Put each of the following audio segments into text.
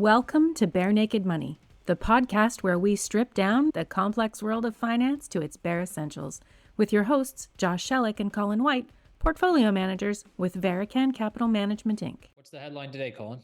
Welcome to Barenaked Money, the podcast where we strip down the complex world of finance to its bare essentials, with your hosts, Josh Sheluk and Colin White, portfolio managers with Verican Capital Management, Inc. What's the headline today, Colin?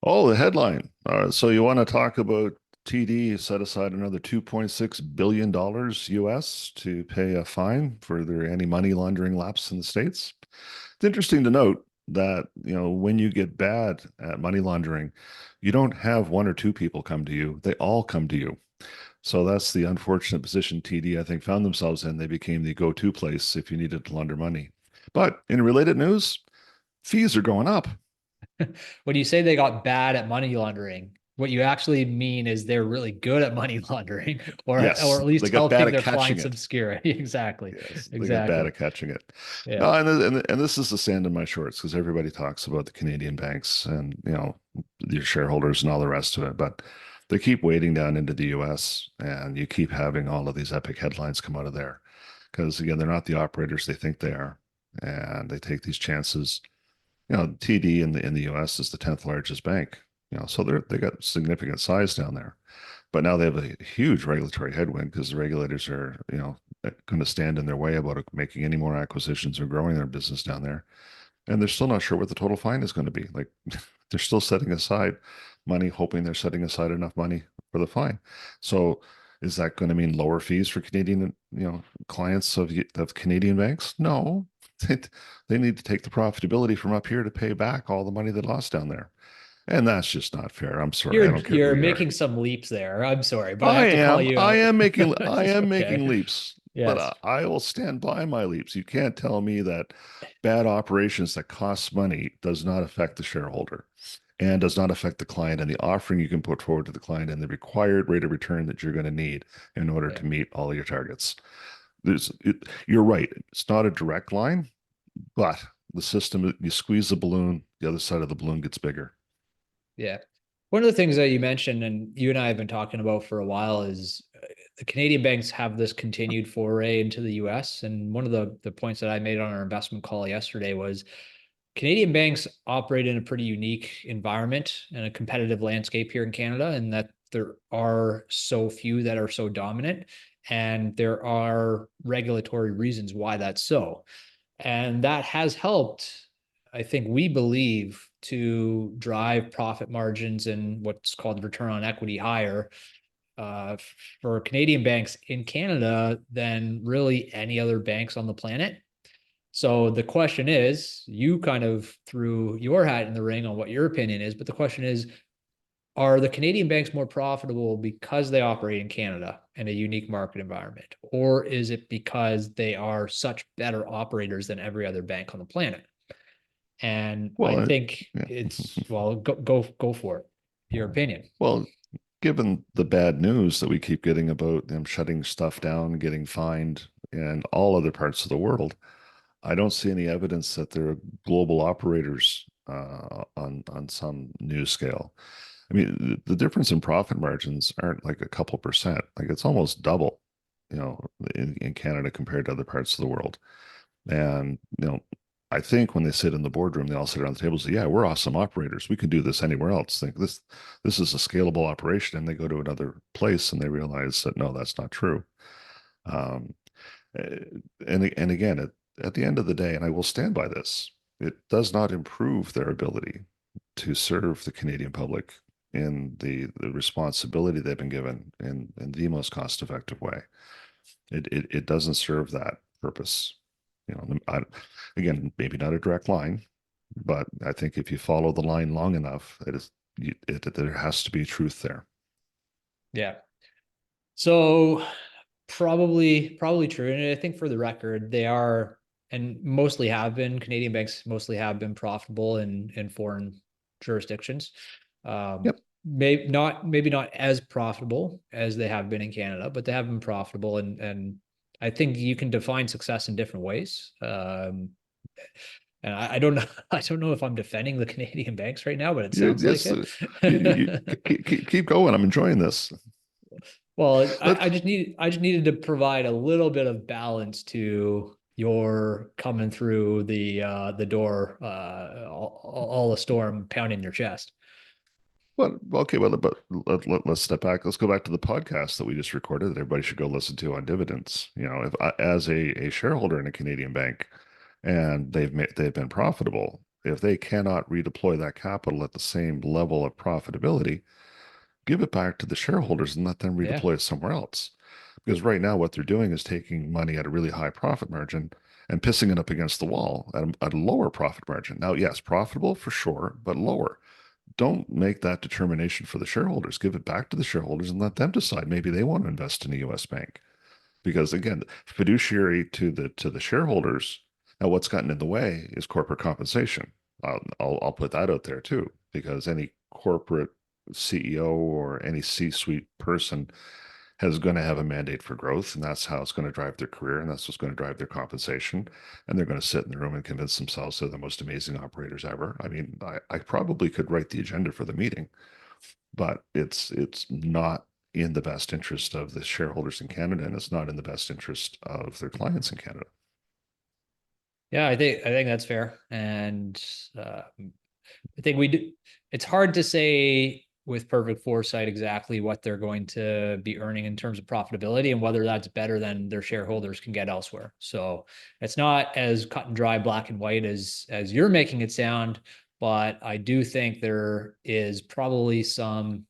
Oh, the headline. So you want to talk about TD set aside another $2.6 billion US to pay a fine for their anti-money laundering lapse in the States. It's interesting to note that, when you get bad at money laundering, you don't have one or two people come to you. They all come to you. So that's the unfortunate position TD, I think, found themselves in. They became the go-to place if you needed to launder money. But in related news, fees are going up. When you say they got bad at money laundering, what you actually mean is they're really good at money laundering, or Yes, at least they got helping bad at their catching clients it. obscure it. Exactly. Yes, they get bad Exactly. at catching it. Yeah. No, and this is the sand in my shorts because everybody talks about the Canadian banks and your shareholders and all the rest of it, but they keep wading down into the US, and you keep having all of these epic headlines come out of there because again, they're not the operators they think they are, and they take these chances. TD in the US is the 10th largest bank. So they got significant size down there. But now they have a huge regulatory headwind because the regulators are, going to stand in their way about making any more acquisitions or growing their business down there. And they're still not sure what the total fine is going to be. Like they're still setting aside money, hoping they're setting aside enough money for the fine. So is that going to mean lower fees for Canadian, clients of Canadian banks? No, they need to take the profitability from up here to pay back all the money they lost down there. And that's just not fair. I'm sorry. I don't care You're who you making are. some leaps there. I'm sorry, but I have to call you I out. am making I am Okay. making leaps, but Yes. I will stand by my leaps. You can't tell me that bad operations that costs money does not affect the shareholder and does not affect the client and the offering you can put forward to the client and the required rate of return that you're going to need in order Yeah. to meet all of your targets. You're right. It's not a direct line, but the system, you squeeze the balloon, the other side of the balloon gets bigger. Yeah. One of the things that you mentioned, and you and I have been talking about for a while, is the Canadian banks have this continued foray into the US. And one of the points that I made on our investment call yesterday was Canadian banks operate in a pretty unique environment and a competitive landscape here in Canada, and that there are so few that are so dominant. And there are regulatory reasons why that's so. And that has helped, I think we believe, to drive profit margins and what's called return on equity higher for Canadian banks in Canada than really any other banks on the planet. So the question is, you kind of threw your hat in the ring on what your opinion is, but the question is, are the Canadian banks more profitable because they operate in Canada in a unique market environment? Or is it because they are such better operators than every other bank on the planet? And I Well, think yeah. it's, well, go for it. Your opinion. Well, given the bad news that we keep getting about them shutting stuff down, getting fined in all other parts of the world, I don't see any evidence that they're global operators on some new scale. I mean, the difference in profit margins aren't like a couple percent. Like it's almost double, in Canada compared to other parts of the world. And, I think when they sit in the boardroom, they all sit around the table and say, yeah, we're awesome operators. We can do this anywhere else. Think this is a scalable operation. And they go to another place and they realize that no, that's not true. Um, and again, at the end of the day, and I will stand by this, it does not improve their ability to serve the Canadian public in the responsibility they've been given in the most cost-effective way. It doesn't serve that purpose. Again, maybe not a direct line, but I think if you follow the line long enough, there has to be truth there. Yeah. So probably true. And I think for the record, they are, and mostly have been, Canadian banks mostly have been profitable in foreign jurisdictions. Yep. Maybe not as profitable as they have been in Canada, but they have been profitable. And I think you can define success in different ways. And I don't know, I don't know if I'm defending the Canadian banks right now, but it sounds like Yes, it. keep going. I'm enjoying this. Well, Let I just needed to provide a little bit of balance to you're coming through the door, all the storm pounding your chest. Well, okay, but let's step back. Let's go back to the podcast that we just recorded that everybody should go listen to on dividends. You know, if I, as a shareholder in a Canadian bank, and they've been profitable, if they cannot redeploy that capital at the same level of profitability, give it back to the shareholders and let them Yeah. redeploy it somewhere else. Because right now, what they're doing is taking money at a really high profit margin and pissing it up against the wall at a lower profit margin. Now, yes, profitable for sure, but lower. Don't make that determination for the shareholders. Give it back to the shareholders and let them decide. Maybe they want to invest in a U.S. bank. Because again, fiduciary to the shareholders. Now, what's gotten in the way is corporate compensation. I'll put that out there too, because any corporate CEO or any C-suite person is going to have a mandate for growth, and that's how it's going to drive their career, and that's what's going to drive their compensation. And they're going to sit in the room and convince themselves they're the most amazing operators ever. I mean, I probably could write the agenda for the meeting, but it's not in the best interest of the shareholders in Canada, and it's not in the best interest of their clients in Canada. Yeah, I think that's fair. And I think we do. It's hard to say with perfect foresight exactly what they're going to be earning in terms of profitability and whether that's better than their shareholders can get elsewhere. So it's not as cut and dry, black and white as you're making it sound, but I do think there is probably some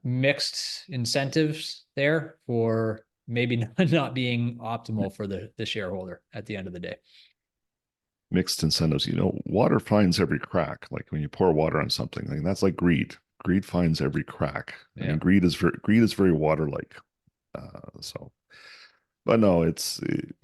mixed incentives there for maybe not being optimal for the shareholder at the end of the day. Mixed incentives, water finds every crack. Like when you pour water on something, like that's like greed. Greed finds every crack. I mean, Yeah. greed is very water-like. But no,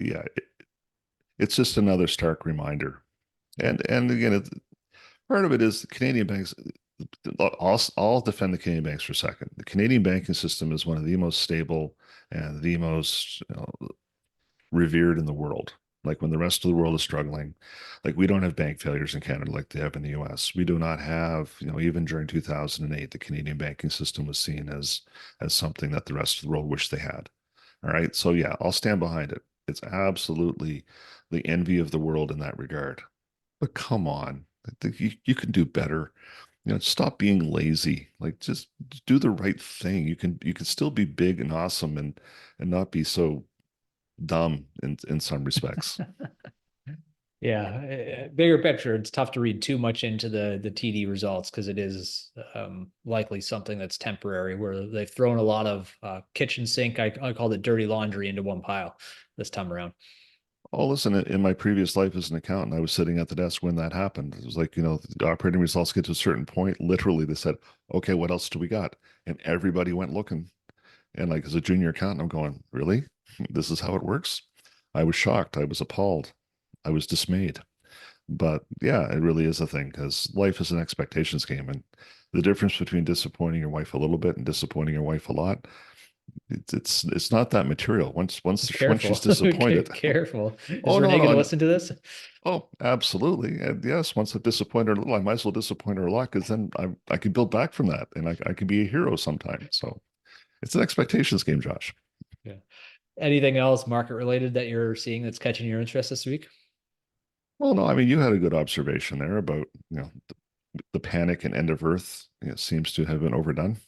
yeah, it's just another stark reminder. And again, part of it is the Canadian banks. I'll defend the Canadian banks for a second. The Canadian banking system is one of the most stable and the most revered in the world. Like when the rest of the world is struggling, like we don't have bank failures in Canada like they have in the US. We do not have, even during 2008, the Canadian banking system was seen as something that the rest of the world wished they had. All right. So yeah, I'll stand behind it. It's absolutely the envy of the world in that regard. But come on, I think you can do better. Stop being lazy. Like just do the right thing. You can still be big and awesome and not be so dumb in some respects. Yeah, bigger picture, it's tough to read too much into the TD results because it is likely something that's temporary where they've thrown a lot of kitchen sink, I called it dirty laundry, into one pile this time around. Oh, listen, in my previous life as an accountant, I was sitting at the desk when that happened. It was like, the operating results get to a certain point. Literally, they said, okay, what else do we got? And everybody went looking. And like as a junior accountant, I'm going, really? This is how it works? I was shocked. I was appalled. I was dismayed. But yeah, it really is a thing because life is an expectations game. And the difference between disappointing your wife a little bit and disappointing your wife a lot, it's not that material. Once Careful. she's disappointed. Careful. Is Oh no, Renee no, going to listen to this? oh, absolutely. And yes, once I've disappointed her a little, I might as well disappoint her a lot because then I can build back from that and I can be a hero sometime. So it's an expectations game, Josh. Yeah. Anything else market related that you're seeing that's catching your interest this week? Well, no, I mean, you had a good observation there about, the panic and end of Earth, seems to have been overdone.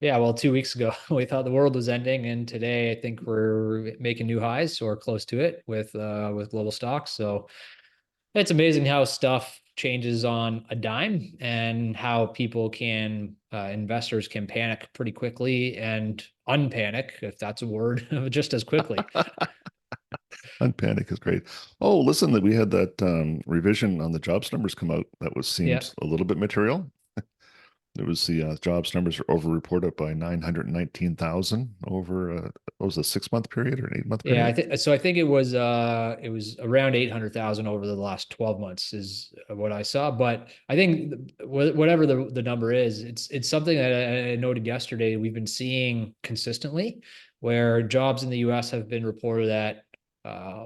Yeah, well, 2 weeks ago we thought the world was ending, and today I think we're making new highs or close to it with global stocks. So it's amazing how stuff changes on a dime and how people can investors can panic pretty quickly and unpanic, if that's a word, just as quickly. Unpanic is great. Oh, listen, that we had that revision on the jobs numbers come out that was Yeah. seemed a little bit material. There was the jobs numbers are overreported by 919,000 over what was a 6 month period or an 8 month Yeah, I period? think so. I think it was around 800,000 over the last 12 months is what I saw. But I think whatever the number is, it's something that I noted yesterday. We've been seeing consistently where jobs in the US have been reported at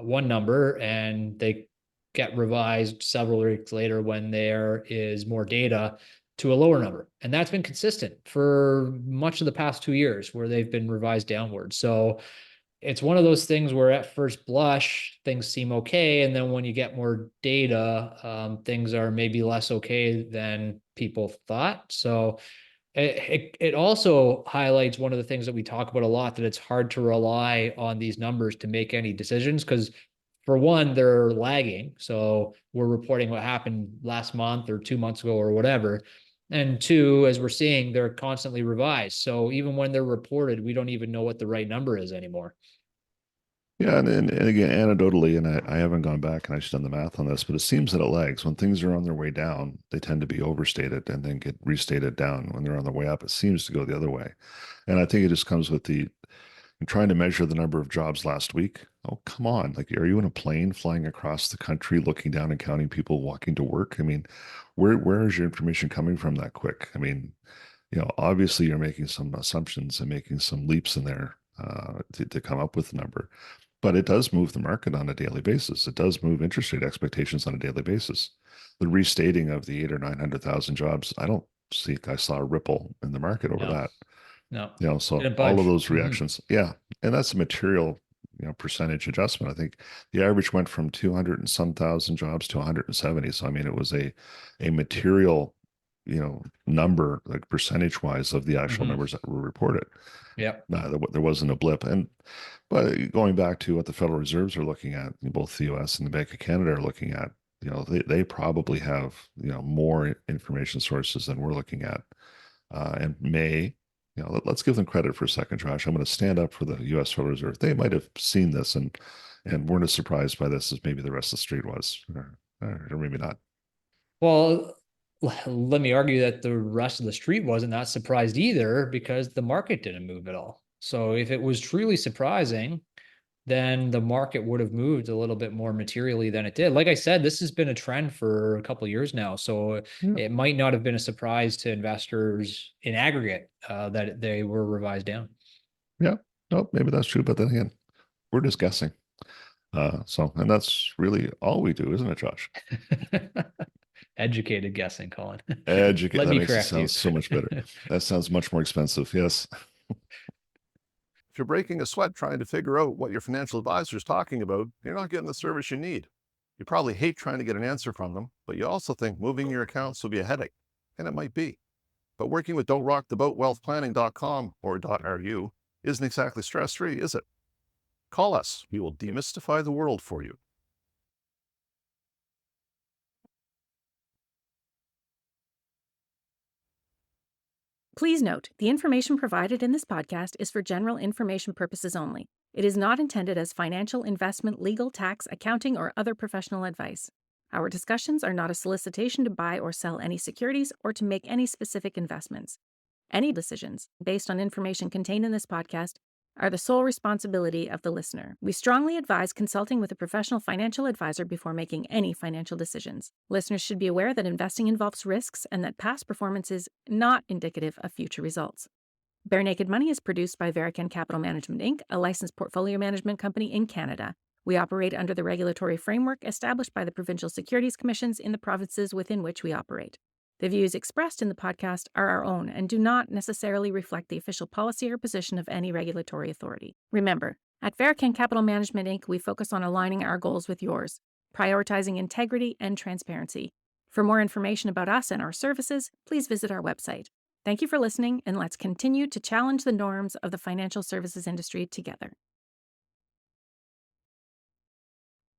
one number and they get revised several weeks later when there is more data to a lower number. And that's been consistent for much of the past 2 years where they've been revised downward. So it's one of those things where at first blush, things seem okay. And then when you get more data, things are maybe less okay than people thought. So it also highlights one of the things that we talk about a lot, that it's hard to rely on these numbers to make any decisions, because for one, they're lagging. So we're reporting what happened last month or 2 months ago or whatever. And two, as we're seeing, they're constantly revised. So even when they're reported, we don't even know what the right number is anymore. Yeah, and again, anecdotally, and I haven't gone back and actually done the math on this, but it seems that it lags. When things are on their way down, they tend to be overstated and then get restated down. When they're on their way up, it seems to go the other way. And I think it just comes with the trying to measure the number of jobs last week. Oh, come on. Like, are you in a plane flying across the country, looking down and counting people walking to work? I mean, where is your information coming from that quick? I mean, obviously you're making some assumptions and making some leaps in there to come up with the number. But it does move the market on a daily basis. It does move interest rate expectations on a daily basis. The restating of the 800,000 or 900,000 jobs, I saw a ripple in the market over No, that. no, So didn't all of budge. those reactions, yeah, and that's a material, percentage adjustment. I think the average went from 200 and some thousand jobs to 170. So I mean, it was a material, number, like percentage wise, of the actual numbers that were reported. Yeah. There wasn't a blip. But going back to what the Federal Reserves are looking at, both the U.S. and the Bank of Canada are looking at, they probably have, more information sources than we're looking at, and let's give them credit for a second, Josh. I'm going to stand up for the U.S. Federal Reserve. They might have seen this and weren't as surprised by this as maybe the rest of the street was, or maybe not. Well, let me argue that the rest of the street wasn't that surprised either, because the market didn't move at all. So if it was truly surprising, then the market would have moved a little bit more materially than it did. Like I said, this has been a trend for a couple of years now. So it might not have been a surprise to investors in aggregate that they were revised down. Yeah, no, maybe that's true. But then again, we're just guessing. And that's really all we do, isn't it, Josh? Educated guessing, Colin. Educate. Let That me makes it correct you. sound so much better. That sounds much more expensive. Yes. If you're breaking a sweat trying to figure out what your financial advisor is talking about, you're not getting the service you need. You probably hate trying to get an answer from them, but you also think moving your accounts will be a headache, and it might be. But working with don'trocktheboatwealthplanning.com or .ru isn't exactly stress-free, is it? Call us. We will demystify the world for you. Please note, the information provided in this podcast is for general information purposes only. It is not intended as financial, investment, legal, tax, accounting, or other professional advice. Our discussions are not a solicitation to buy or sell any securities or to make any specific investments. Any decisions, based on information contained in this podcast, are the sole responsibility of the listener. We strongly advise consulting with a professional financial advisor before making any financial decisions. Listeners should be aware that investing involves risks and that past performance is not indicative of future results. Barenaked Money is produced by Barenaked Capital Management, Inc., a licensed portfolio management company in Canada. We operate under the regulatory framework established by the provincial securities commissions in the provinces within which we operate. The views expressed in the podcast are our own and do not necessarily reflect the official policy or position of any regulatory authority. Remember, at Barenaked Capital Management, Inc., we focus on aligning our goals with yours, prioritizing integrity and transparency. For more information about us and our services, please visit our website. Thank you for listening, and let's continue to challenge the norms of the financial services industry together.